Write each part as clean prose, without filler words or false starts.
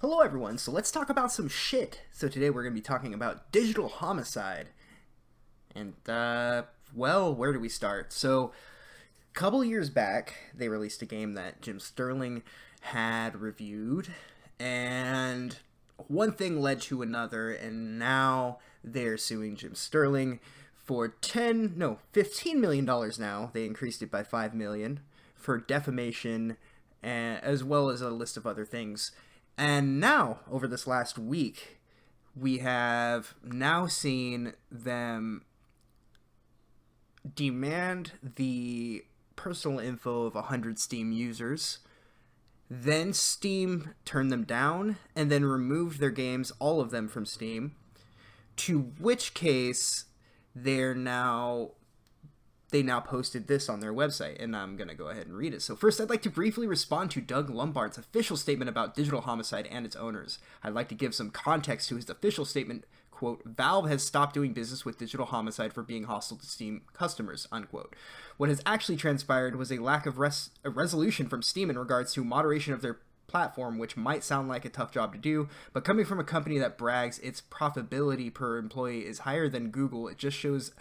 Hello everyone, so let's talk about some shit. So today we're going to be talking about Digital Homicide. And, well, where do we start? So, a couple years back, they released a game that Jim Sterling had reviewed, and one thing led to another, and now they're suing Jim Sterling for $15 million now. They increased it by $5 million for defamation, as well as a list of other things. And now, over this last week, we have now seen them demand the personal info of 100 Steam users. Then Steam turned them down and then removed their games, all of them, from Steam. To which case, they now posted this on their website, and I'm going to go ahead and read it. So first, I'd like to briefly respond to Doug Lombard's official statement about Digital Homicide and its owners. I'd like to give some context to his official statement, quote, "Valve has stopped doing business with Digital Homicide for being hostile to Steam customers," unquote. What has actually transpired was a lack of a resolution from Steam in regards to moderation of their platform, which might sound like a tough job to do, but coming from a company that brags its profitability per employee is higher than Google, it just shows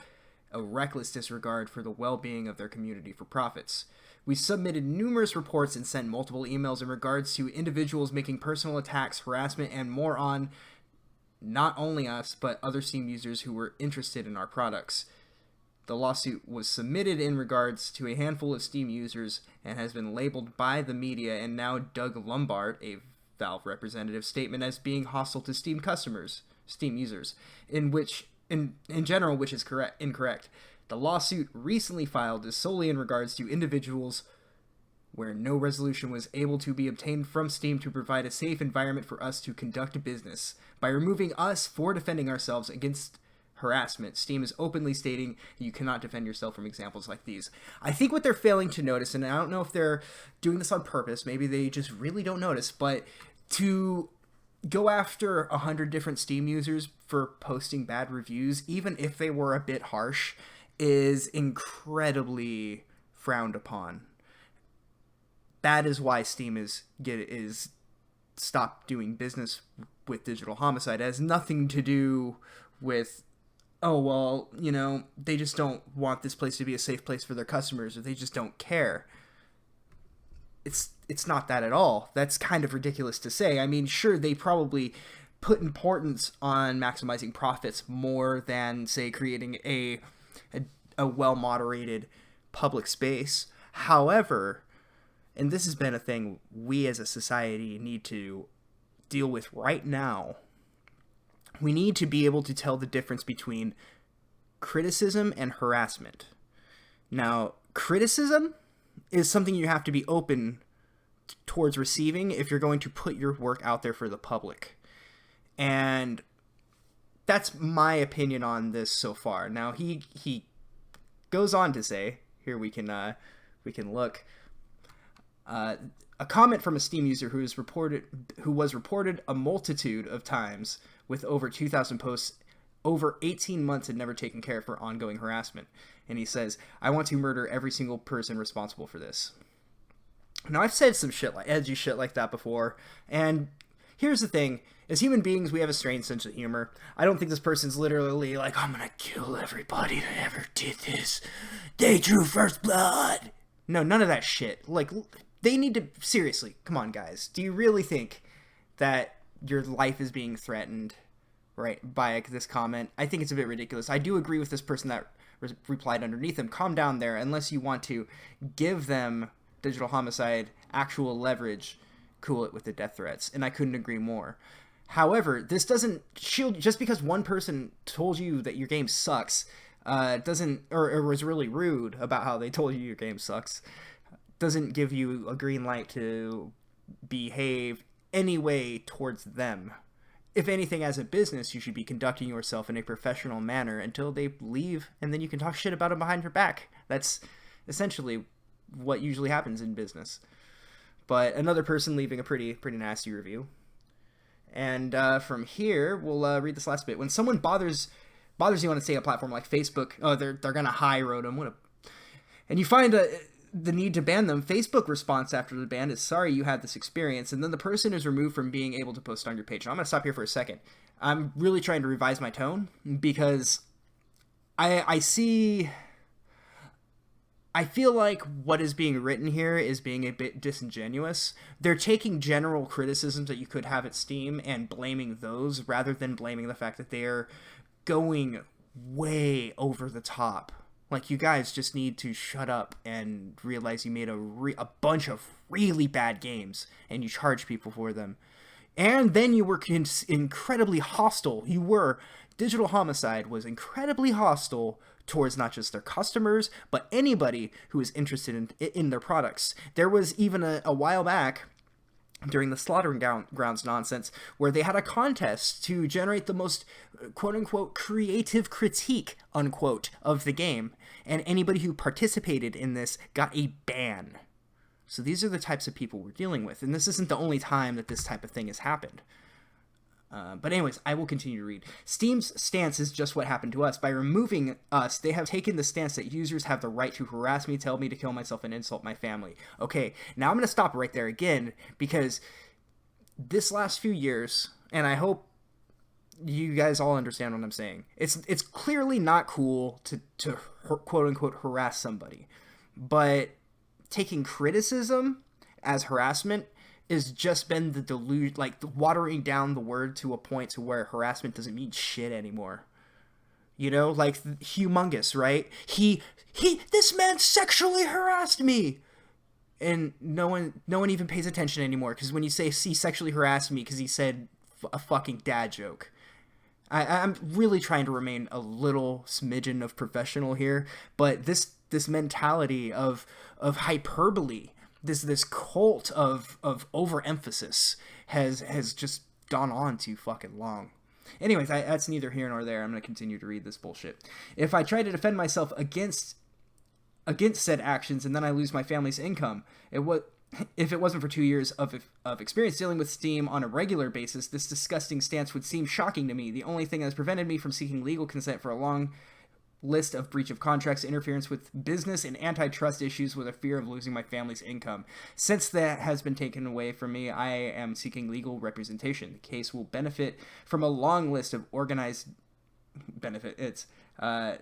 a reckless disregard for the well-being of their community for profits. We submitted numerous reports and sent multiple emails in regards to individuals making personal attacks, harassment, and more on not only us, but other Steam users who were interested in our products. The lawsuit was submitted in regards to a handful of Steam users and has been labeled by the media and now Doug Lombard, a Valve representative, statement as being hostile to Steam users, in general, which is incorrect. The lawsuit recently filed is solely in regards to individuals where no resolution was able to be obtained from Steam to provide a safe environment for us to conduct business. By removing us for defending ourselves against harassment, Steam is openly stating you cannot defend yourself from examples like these. I think what they're failing to notice, and I don't know if they're doing this on purpose, maybe they just really don't notice, but to go after 100 different Steam users for posting bad reviews, even if they were a bit harsh, is incredibly frowned upon. That is why Steam is stopped doing business with Digital Homicide. It has nothing to do with, oh, well, they just don't want this place to be a safe place for their customers, or they just don't care. It's not that at all. That's kind of ridiculous to say. I mean, sure, they probably put importance on maximizing profits more than, say, creating a well-moderated public space. However, and this has been a thing we as a society need to deal with right now, we need to be able to tell the difference between criticism and harassment. Now, criticism is something you have to be open towards receiving if you're going to put your work out there for the public. And that's my opinion on this so far. Now, he goes on to say, here we can look, a comment from a Steam user who was reported a multitude of times with over 2,000 posts over 18 months and never taken care for ongoing harassment. And he says, "I want to murder every single person responsible for this." Now, I've said some edgy shit like that before, and here's the thing. As human beings, we have a strange sense of humor. I don't think this person's literally like, "I'm gonna kill everybody that ever did this. They drew first blood." No, none of that shit. Like, they need to, seriously, come on, guys. Do you really think that your life is being threatened, right, by this comment? I think it's a bit ridiculous. I do agree with this person that replied underneath him. Calm down there. Unless you want to give them, Digital Homicide, actual leverage, cool it with the death threats. And I couldn't agree more. However, this doesn't shield, just because one person told you that your game sucks, or was really rude about how they told you your game sucks, doesn't give you a green light to behave any way towards them. If anything, as a business, you should be conducting yourself in a professional manner until they leave, and then you can talk shit about them behind your back. That's essentially what usually happens in business. But another person leaving a pretty nasty review. And from here, we'll read this last bit. When someone bothers you on, say, a platform like Facebook, oh, they're gonna high road them. And you find the need to ban them, Facebook response after the ban is, sorry you had this experience, and then the person is removed from being able to post on your page. Now, I'm going to stop here for a second. I'm really trying to revise my tone because I feel like what is being written here is being a bit disingenuous. They're taking general criticisms that you could have at Steam and blaming those rather than blaming the fact that they're going way over the top. Like, you guys just need to shut up and realize you made a bunch of really bad games and you charge people for them. And then you were incredibly hostile. Digital Homicide was incredibly hostile towards not just their customers, but anybody who is interested in their products. There was even a while back, during the Slaughtering Grounds nonsense, where they had a contest to generate the most quote-unquote creative critique, unquote, of the game, and anybody who participated in this got a ban. So these are the types of people we're dealing with, and this isn't the only time that this type of thing has happened. But anyways, I will continue to read. Steam's stance is just what happened to us. By removing us, they have taken the stance that users have the right to harass me, tell me to kill myself, and insult my family. Okay, now I'm going to stop right there again, because this last few years, and I hope you guys all understand what I'm saying, it's clearly not cool to quote-unquote harass somebody. But taking criticism as harassment has just been the delusion, like the watering down the word to a point to where harassment doesn't mean shit anymore. You know, like humongous, right? This man sexually harassed me, and no one even pays attention anymore. Because when you say he sexually harassed me because he said a fucking dad joke, I'm really trying to remain a little smidgen of professional here, but this mentality of hyperbole, this cult of overemphasis has just gone on too fucking long. Anyways, that's neither here nor there. I'm going to continue to read this bullshit. If I try to defend myself against said actions and then I lose my family's income, if it wasn't for 2 years of experience dealing with Steam on a regular basis, this disgusting stance would seem shocking to me. The only thing that has prevented me from seeking legal consent for a long list of breach of contracts, interference with business, and antitrust issues with a fear of losing my family's income. Since that has been taken away from me, I am seeking legal representation. The case will benefit from a long list of organized benefits. The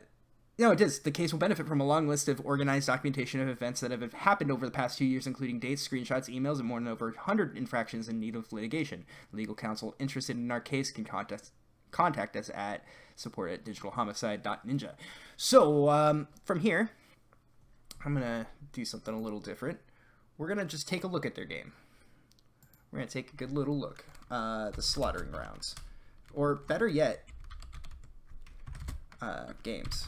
case will benefit from a long list of organized documentation of events that have happened over the past 2 years, including dates, screenshots, emails, and more than over 100 infractions in need of litigation. Legal counsel interested in our case can contact us at support@digitalhomicide.ninja. So, from here, I'm going to do something a little different. We're going to just take a look at their game. We're going to take a good little look. The Slaughtering Grounds. Or, better yet, games.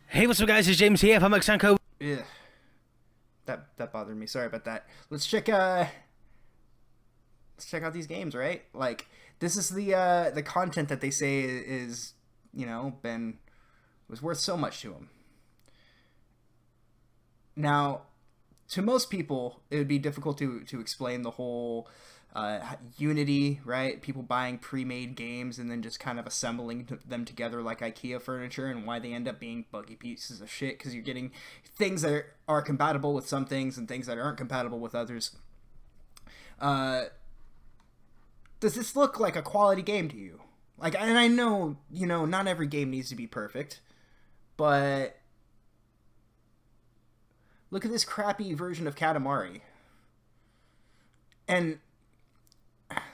Hey, what's up, guys? It's James here from Xanco. Ugh. That bothered me. Sorry about that. Let's check out these games, right? Like, this is the content that they say is, was worth so much to them. Now, to most people, it would be difficult to explain the whole Unity, right? People buying pre-made games and then just kind of assembling them together like IKEA furniture, and why they end up being buggy pieces of shit, because you're getting things that are compatible with some things and things that aren't compatible with others. Does this look like a quality game to you? Like, and I know, not every game needs to be perfect, but look at this crappy version of Katamari. And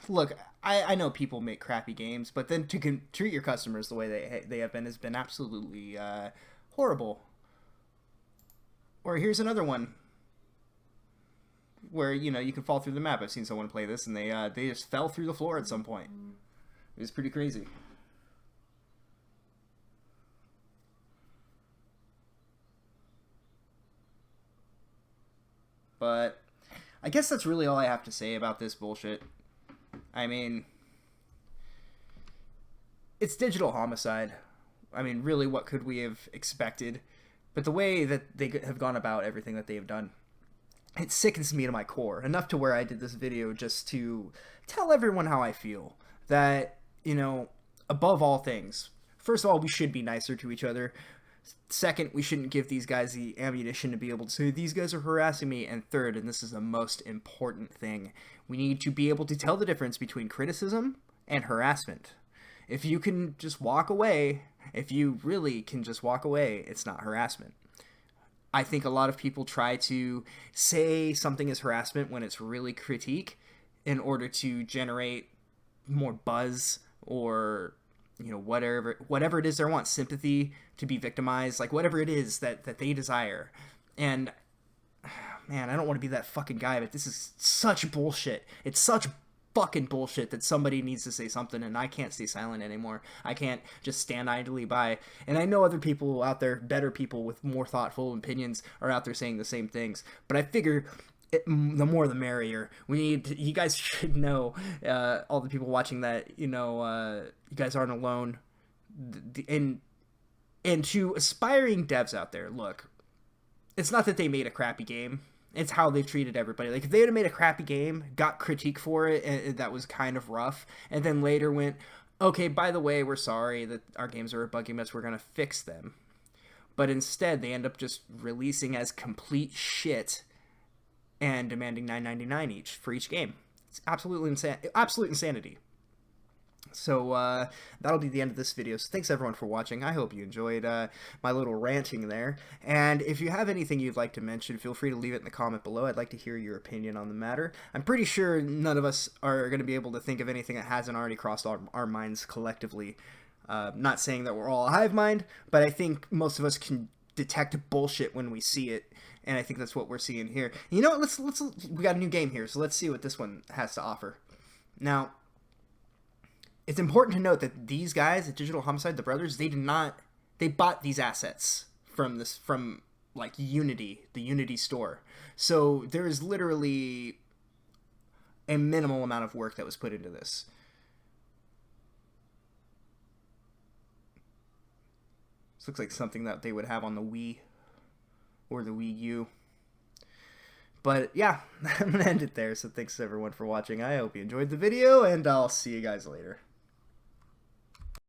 look, I know people make crappy games, but then to treat your customers the way they have been has been absolutely horrible. Or here's another one where, you can fall through the map. I've seen someone play this, and they just fell through the floor at some point. It was pretty crazy. But I guess that's really all I have to say about this bullshit. I mean, it's Digital Homicide. I mean, really, what could we have expected? But the way that they have gone about everything that they have done, it sickens me to my core. Enough to where I did this video just to tell everyone how I feel. That, above all things, first of all, we should be nicer to each other. Second, we shouldn't give these guys the ammunition to be able to say, these guys are harassing me. And third, and this is the most important thing, we need to be able to tell the difference between criticism and harassment. If you can just walk away, if you really can just walk away, it's not harassment. I think a lot of people try to say something is harassment when it's really critique in order to generate more buzz or, you know, whatever it is they want, sympathy, to be victimized, like whatever it is that they desire. And man, I don't want to be that fucking guy, but this is such bullshit. It's such fucking bullshit that somebody needs to say something, and I can't stay silent anymore. I can't just stand idly by. And I know other people out there, better people with more thoughtful opinions, are out there saying the same things, but I figure the more the merrier. You guys should know, all the people watching, that, you know, you guys aren't alone. And to aspiring devs out there, look, it's not that they made a crappy game. It's how they've treated everybody. Like, if they had made a crappy game, got critique for it, and that was kind of rough, and then later went, okay, by the way, we're sorry that our games are a buggy mess, we're going to fix them. But instead, they end up just releasing as complete shit and demanding $9.99 each for each game. It's absolute insanity. So that'll be the end of this video. So thanks everyone for watching. I hope you enjoyed my little ranting there. And if you have anything you'd like to mention, feel free to leave it in the comment below. I'd like to hear your opinion on the matter. I'm pretty sure none of us are going to be able to think of anything that hasn't already crossed our minds collectively. Not saying that we're all a hive mind, but I think most of us can detect bullshit when we see it. And I think that's what we're seeing here. You know what? We got a new game here, so let's see what this one has to offer. Now, it's important to note that these guys at Digital Homicide, the brothers, they bought these assets from like Unity, the Unity store. So there is literally a minimal amount of work that was put into this. This looks like something that they would have on the Wii or the Wii U. But yeah, I'm going to end it there. So thanks everyone for watching. I hope you enjoyed the video, and I'll see you guys later.